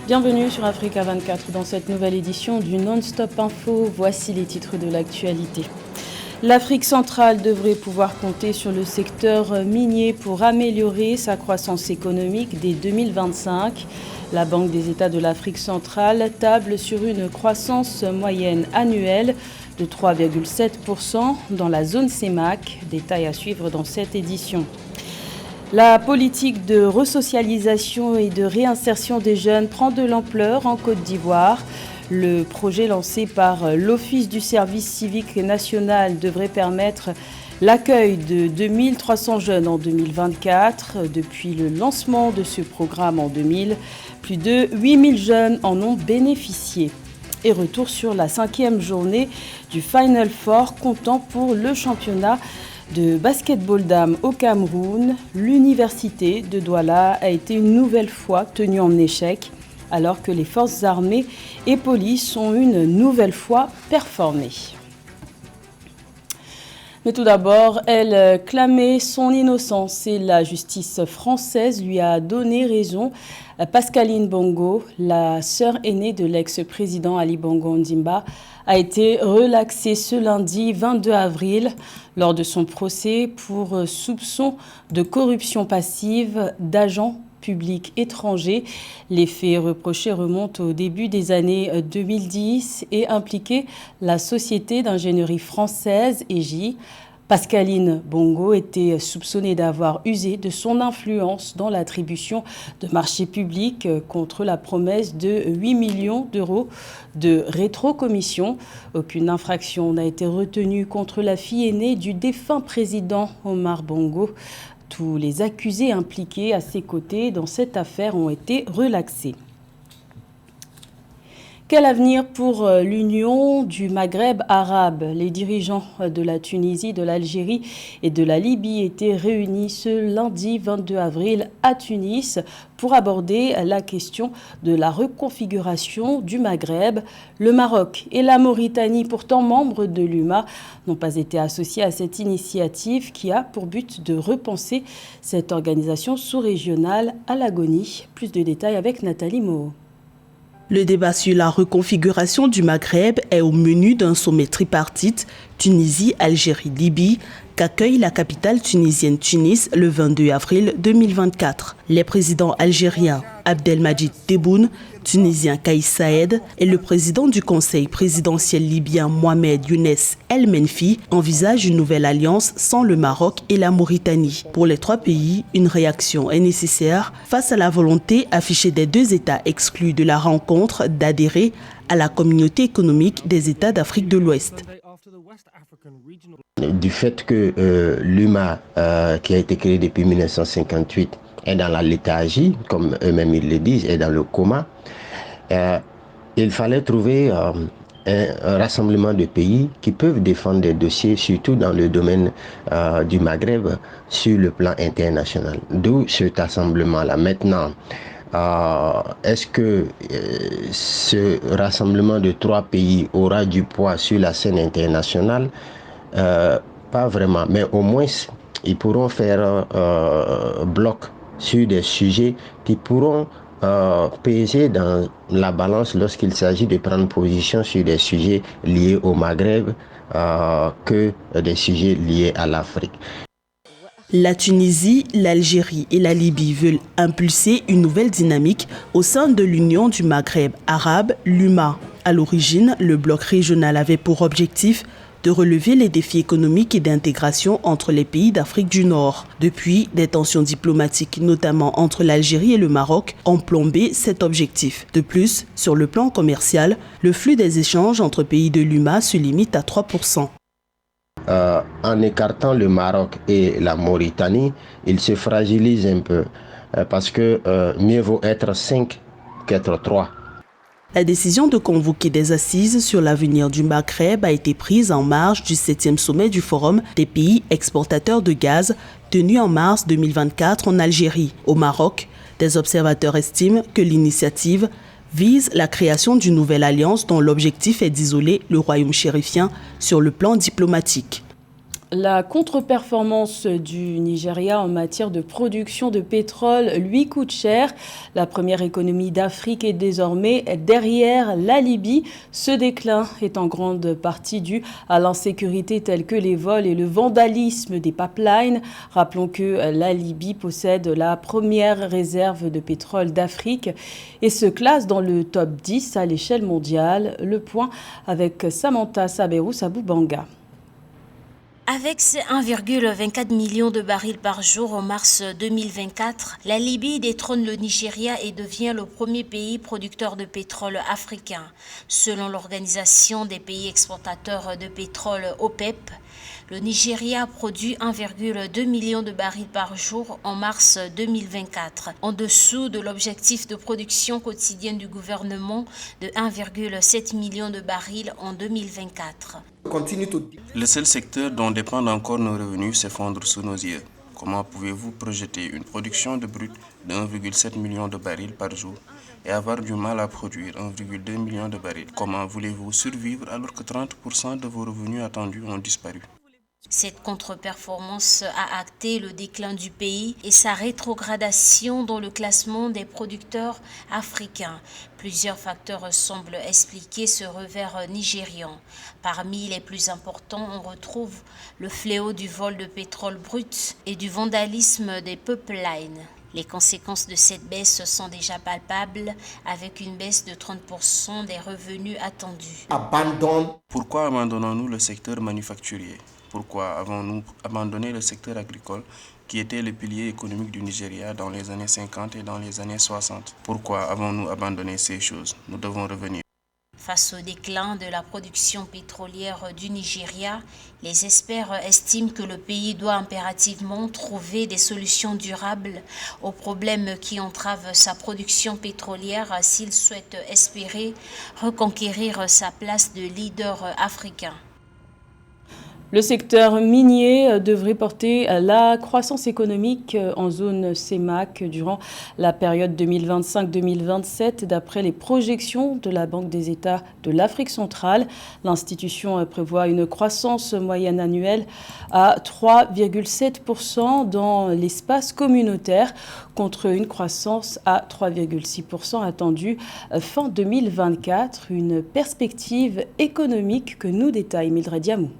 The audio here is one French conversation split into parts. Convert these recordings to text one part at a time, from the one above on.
Bienvenue sur Africa 24 dans cette nouvelle édition du Non-Stop Info. Voici les titres de l'actualité. L'Afrique centrale devrait pouvoir compter sur le secteur minier pour améliorer sa croissance économique dès 2025. La Banque des États de l'Afrique centrale table sur une croissance moyenne annuelle de 3,7% dans la zone CEMAC. Détail à suivre dans cette édition. La politique de resocialisation et de réinsertion des jeunes prend de l'ampleur en Côte d'Ivoire. Le projet lancé par l'Office du service civique national devrait permettre l'accueil de 2300 jeunes en 2024. Depuis le lancement de ce programme en 2000, plus de 8000 jeunes en ont bénéficié. Et retour sur la 5e journée du Final Four comptant pour le championnat de basketball dames au Cameroun. L'université de Douala a été une nouvelle fois tenue en échec, alors que les forces armées et police ont une nouvelle fois performé. Mais tout d'abord, elle clamait son innocence et la justice française lui a donné raison. Pascaline Bongo, la sœur aînée de l'ex-président Ali Bongo Ondimba, a été relaxée ce lundi 22 avril lors de son procès pour soupçon de corruption passive d'agents publics étrangers. Les faits reprochés remontent au début des années 2010 et impliquaient la société d'ingénierie française EJ. Pascaline Bongo était soupçonnée d'avoir usé de son influence dans l'attribution de marchés publics contre la promesse de 8 millions d'euros de rétrocommission. Aucune infraction n'a été retenue contre la fille aînée du défunt président Omar Bongo. Tous les accusés impliqués à ses côtés dans cette affaire ont été relaxés. Quel avenir pour l'Union du Maghreb arabe? Les dirigeants de la Tunisie, de l'Algérie et de la Libye étaient réunis ce lundi 22 avril à Tunis pour aborder la question de la reconfiguration du Maghreb. Le Maroc et la Mauritanie, pourtant membres de l'UMA, n'ont pas été associés à cette initiative qui a pour but de repenser cette organisation sous-régionale à l'agonie. Plus de détails avec Nathalie Moho. Le débat sur la reconfiguration du Maghreb est au menu d'un sommet tripartite Tunisie, Algérie, Libye qu'accueille la capitale tunisienne Tunis le 22 avril 2024. Les présidents algériens Abdelmadjid Tebboune, tunisien Kais Saed et le président du conseil présidentiel libyen Mohamed Younes El Menfi envisagent une nouvelle alliance sans le Maroc et la Mauritanie. Pour les trois pays, une réaction est nécessaire face à la volonté affichée des deux États exclus de la rencontre d'adhérer à la communauté économique des États d'Afrique de l'Ouest. Du fait que l'UMA, qui a été créée depuis 1958, est dans la léthargie, comme eux-mêmes ils le disent, est dans le coma, il fallait trouver un rassemblement de pays qui peuvent défendre des dossiers, surtout dans le domaine du Maghreb, sur le plan international. D'où cet assemblement-là. Maintenant, est-ce que ce rassemblement de trois pays aura du poids sur la scène internationale? Pas vraiment, mais au moins ils pourront faire bloc sur des sujets qui pourront peser dans la balance lorsqu'il s'agit de prendre position sur des sujets liés au Maghreb que des sujets liés à l'Afrique. La Tunisie, l'Algérie et la Libye veulent impulser une nouvelle dynamique au sein de l'Union du Maghreb arabe, l'UMA. À l'origine, le bloc régional avait pour objectif de relever les défis économiques et d'intégration entre les pays d'Afrique du Nord. Depuis, des tensions diplomatiques, notamment entre l'Algérie et le Maroc, ont plombé cet objectif. De plus, sur le plan commercial, le flux des échanges entre pays de l'UMA se limite à 3%. En écartant le Maroc et la Mauritanie, il se fragilise un peu parce que mieux vaut être 5 qu'être 3. La décision de convoquer des assises sur l'avenir du Maghreb a été prise en marge du 7e sommet du Forum des pays exportateurs de gaz tenu en mars 2024 en Algérie. Au Maroc, des observateurs estiment que l'initiative vise la création d'une nouvelle alliance dont l'objectif est d'isoler le royaume chérifien sur le plan diplomatique. La contre-performance du Nigeria en matière de production de pétrole lui coûte cher. La première économie d'Afrique est désormais derrière la Libye. Ce déclin est en grande partie dû à l'insécurité telle que les vols et le vandalisme des pipelines. Rappelons que la Libye possède la première réserve de pétrole d'Afrique et se classe dans le top 10 à l'échelle mondiale. Le point avec Samantha Saberou Saboubanga. Avec ses 1,24 million de barils par jour en mars 2024, la Libye détrône le Nigeria et devient le premier pays producteur de pétrole africain. Selon l'Organisation des pays exportateurs de pétrole OPEP, le Nigeria produit 1,2 million de barils par jour en mars 2024, en dessous de l'objectif de production quotidienne du gouvernement de 1,7 million de barils en 2024. Le seul secteur dont dépendent encore nos revenus s'effondre sous nos yeux. Comment pouvez-vous projeter une production de brut de 1,7 million de barils par jour et avoir du mal à produire 1,2 million de barils? Comment voulez-vous survivre alors que 30% de vos revenus attendus ont disparu? Cette contre-performance a acté le déclin du pays et sa rétrogradation dans le classement des producteurs africains. Plusieurs facteurs semblent expliquer ce revers nigérian. Parmi les plus importants, on retrouve le fléau du vol de pétrole brut et du vandalisme des pipelines. Les conséquences de cette baisse sont déjà palpables, avec une baisse de 30% des revenus attendus. Pourquoi abandonnons-nous le secteur manufacturier? Pourquoi avons-nous abandonné le secteur agricole qui était le pilier économique du Nigeria dans les années 50 et dans les années 60? Pourquoi avons-nous abandonné ces choses? Nous devons revenir. Face au déclin de la production pétrolière du Nigeria, les experts estiment que le pays doit impérativement trouver des solutions durables aux problèmes qui entravent sa production pétrolière s'il souhaite espérer reconquérir sa place de leader africain. Le secteur minier devrait porter la croissance économique en zone CEMAC durant la période 2025-2027 d'après les projections de la Banque des États de l'Afrique centrale. L'institution prévoit une croissance moyenne annuelle à 3,7% dans l'espace communautaire contre une croissance à 3,6% attendue fin 2024. Une perspective économique que nous détaille Mildred Diamou.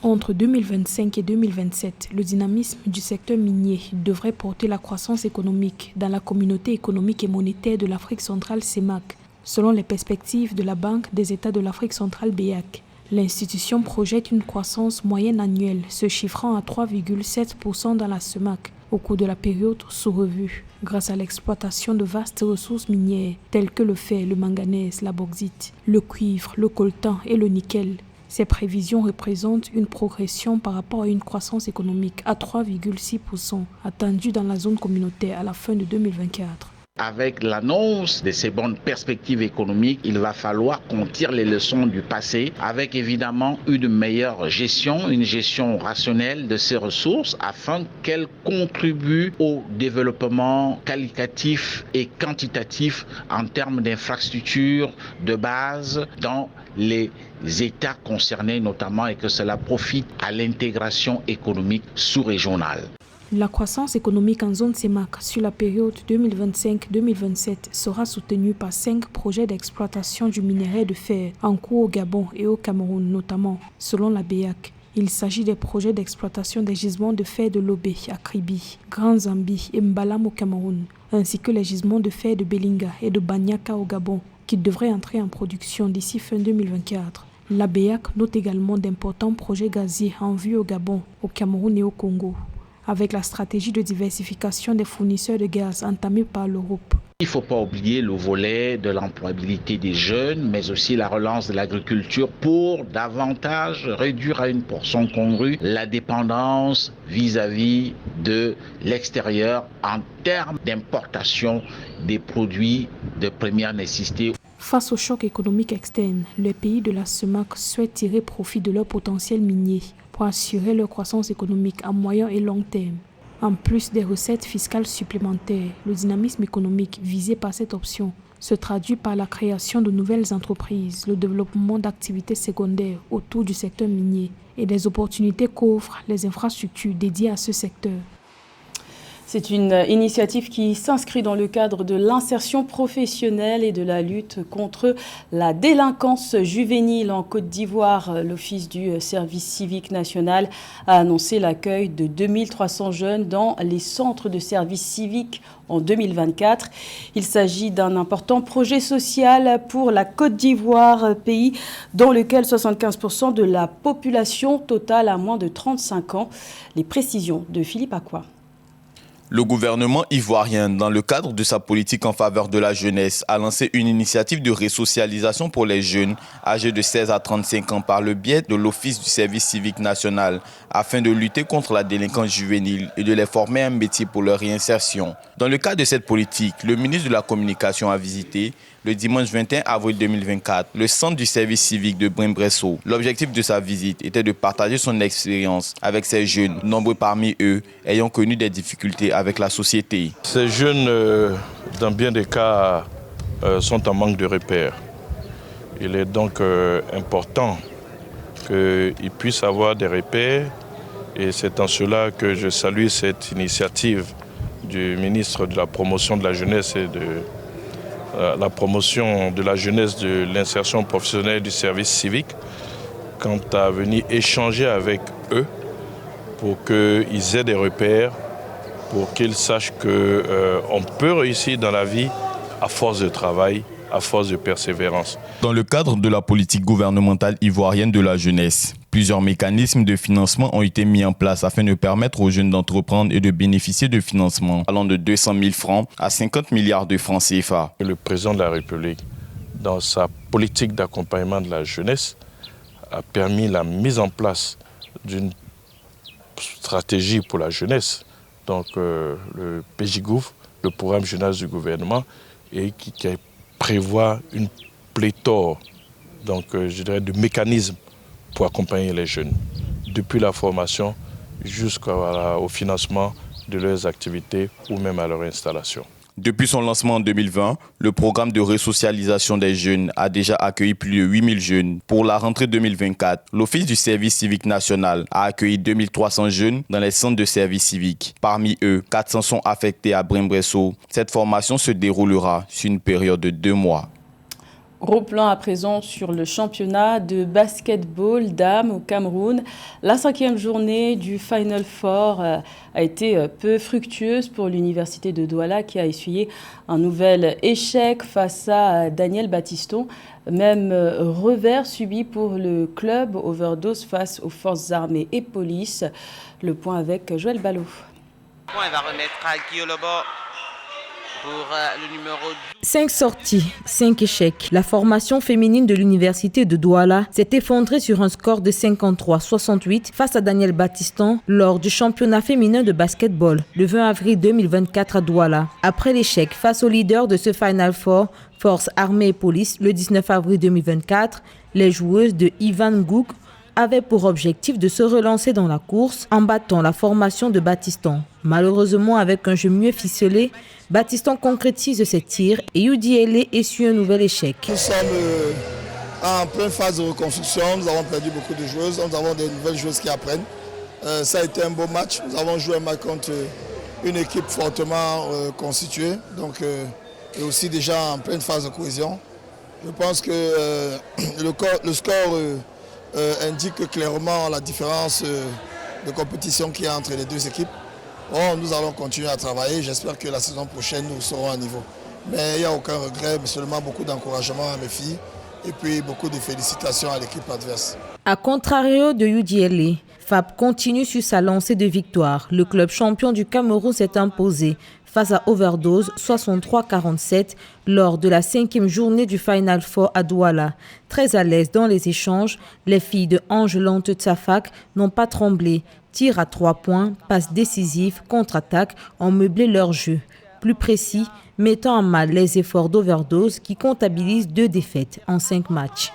Entre 2025 et 2027, le dynamisme du secteur minier devrait porter la croissance économique dans la communauté économique et monétaire de l'Afrique centrale CEMAC, selon les perspectives de la Banque des États de l'Afrique centrale BEAC. L'institution projette une croissance moyenne annuelle se chiffrant à 3,7% dans la CEMAC au cours de la période sous revue, grâce à l'exploitation de vastes ressources minières telles que le fer, le manganèse, la bauxite, le cuivre, le coltan et le nickel. Ces prévisions représentent une progression par rapport à une croissance économique à 3,6% attendue dans la zone communautaire à la fin de 2024. Avec l'annonce de ces bonnes perspectives économiques, il va falloir qu'on tire les leçons du passé avec évidemment une meilleure gestion, une gestion rationnelle de ces ressources afin qu'elles contribuent au développement qualitatif et quantitatif en termes d'infrastructures de base dans les États concernés notamment et que cela profite à l'intégration économique sous-régionale. La croissance économique en zone CEMAC sur la période 2025-2027 sera soutenue par 5 projets d'exploitation du minerai de fer en cours au Gabon et au Cameroun notamment, selon la BEAC. Il s'agit des projets d'exploitation des gisements de fer de Lobé à Kribi, Grand Zambi et Mbalam au Cameroun, ainsi que les gisements de fer de Belinga et de Banyaka au Gabon, qui devraient entrer en production d'ici fin 2024. La BEAC note également d'importants projets gaziers en vue au Gabon, au Cameroun et au Congo, avec la stratégie de diversification des fournisseurs de gaz entamée par l'Europe. Il ne faut pas oublier le volet de l'employabilité des jeunes, mais aussi la relance de l'agriculture pour davantage réduire à une portion congrue la dépendance vis-à-vis de l'extérieur en termes d'importation des produits de première nécessité. Face au choc économique externe, les pays de la CEMAC souhaitent tirer profit de leur potentiel minier pour assurer leur croissance économique à moyen et long terme. En plus des recettes fiscales supplémentaires, le dynamisme économique visé par cette option se traduit par la création de nouvelles entreprises, le développement d'activités secondaires autour du secteur minier et des opportunités qu'offrent les infrastructures dédiées à ce secteur. C'est une initiative qui s'inscrit dans le cadre de l'insertion professionnelle et de la lutte contre la délinquance juvénile en Côte d'Ivoire. L'Office du service civique national a annoncé l'accueil de 2300 jeunes dans les centres de service civique en 2024. Il s'agit d'un important projet social pour la Côte d'Ivoire, pays dans lequel 75% de la population totale a moins de 35 ans. Les précisions de Philippe Acquois. Le gouvernement ivoirien, dans le cadre de sa politique en faveur de la jeunesse, a lancé une initiative de resocialisation pour les jeunes âgés de 16 à 35 ans par le biais de l'Office du service civique national afin de lutter contre la délinquance juvénile et de les former à un métier pour leur réinsertion. Dans le cadre de cette politique, le ministre de la Communication a visité le dimanche 21 avril 2024, le centre du service civique de Brimbresso. L'objectif de sa visite était de partager son expérience avec ces jeunes, nombreux parmi eux ayant connu des difficultés avec la société. Ces jeunes, dans bien des cas, sont en manque de repères. Il est donc important qu'ils puissent avoir des repères et c'est en cela que je salue cette initiative du ministre de la Promotion de la Jeunesse et de la promotion de la jeunesse, de l'insertion professionnelle du service civique, quant à venir échanger avec eux pour qu'ils aient des repères, pour qu'ils sachent qu'on peut réussir dans la vie à force de travail, à force de persévérance. Dans le cadre de la politique gouvernementale ivoirienne de la jeunesse, plusieurs mécanismes de financement ont été mis en place afin de permettre aux jeunes d'entreprendre et de bénéficier de financements allant de 200 000 francs à 50 milliards de francs CFA. Le président de la République, dans sa politique d'accompagnement de la jeunesse, a permis la mise en place d'une stratégie pour la jeunesse, donc le PJGOUV, le programme jeunesse du gouvernement, et qui prévoit une pléthore de mécanismes pour accompagner les jeunes, depuis la formation jusqu'au financement de leurs activités ou même à leur installation. Depuis son lancement en 2020, le programme de resocialisation des jeunes a déjà accueilli plus de 8000 jeunes. Pour la rentrée 2024, l'Office du service civique national a accueilli 2300 jeunes dans les centres de service civique. Parmi eux, 400 sont affectés à Brimbresso. Cette formation se déroulera sur une période de 2 mois. Gros plan à présent sur le championnat de basketball dames au Cameroun. La 5e journée du Final Four a été peu fructueuse pour l'université de Douala qui a essuyé un nouvel échec face à Daniel Battiston. Même revers subi pour le club Overdose face aux forces armées et police. Le point avec Joël Ballot. Le point va remettre à Guillaume Lobo. Pour le numéro 5 sorties, 5 échecs. La formation féminine de l'université de Douala s'est effondrée sur un score de 53-68 face à Daniel Battiston lors du championnat féminin de basketball le 20 avril 2024 à Douala. Après l'échec face au leader de ce Final Four, Forces armées et police, le 19 avril 2024, les joueuses de Ivan Gouk avaient pour objectif de se relancer dans la course en battant la formation de Battiston. Malheureusement, avec un jeu mieux ficelé, Battiston concrétise ses tirs et UDLA essuie un nouvel échec. Nous sommes en pleine phase de reconstruction, nous avons perdu beaucoup de joueuses, nous avons des nouvelles joueuses qui apprennent. Ça a été un beau match, nous avons joué un match contre une équipe fortement constituée, et aussi déjà en pleine phase de cohésion. Je pense que le score indique clairement la différence de compétition qu'il y a entre les deux équipes. Bon, nous allons continuer à travailler. J'espère que la saison prochaine, nous serons à niveau. Mais il n'y a aucun regret, mais seulement beaucoup d'encouragement à mes filles et puis beaucoup de félicitations à l'équipe adverse. A contrario de UDLA, FAP continue sur sa lancée de victoire. Le club champion du Cameroun s'est imposé face à Overdose 63-47 lors de la 5e journée du Final Four à Douala. Très à l'aise dans les échanges, les filles de Angelante Tsafak n'ont pas tremblé. Tir à 3 points, passes décisives, contre-attaque ont meublé leur jeu. Plus précis, mettant en mal les efforts d'Overdose qui comptabilise 2 défaites en 5 matchs.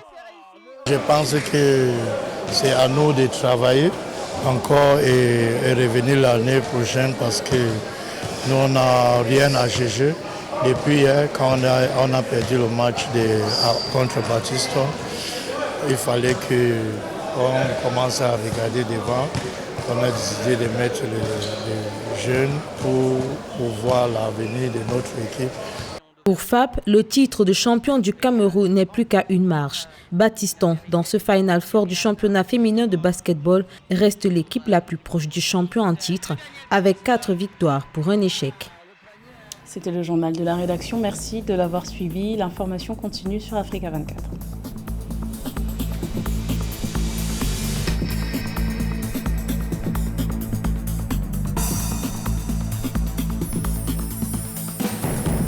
Je pense que c'est à nous de travailler encore et revenir l'année prochaine parce que nous, on n'a rien à juger. Depuis hier, quand on a perdu le match contre Battiston, il fallait qu'on commence à regarder devant. On a décidé de mettre les jeunes pour voir l'avenir de notre équipe. Pour FAP, le titre de champion du Cameroun n'est plus qu'à une marche. Battiston, dans ce Final Four du championnat féminin de basketball, reste l'équipe la plus proche du champion en titre, avec 4 victoires pour un échec. C'était le journal de la rédaction. Merci de l'avoir suivi. L'information continue sur Africa 24.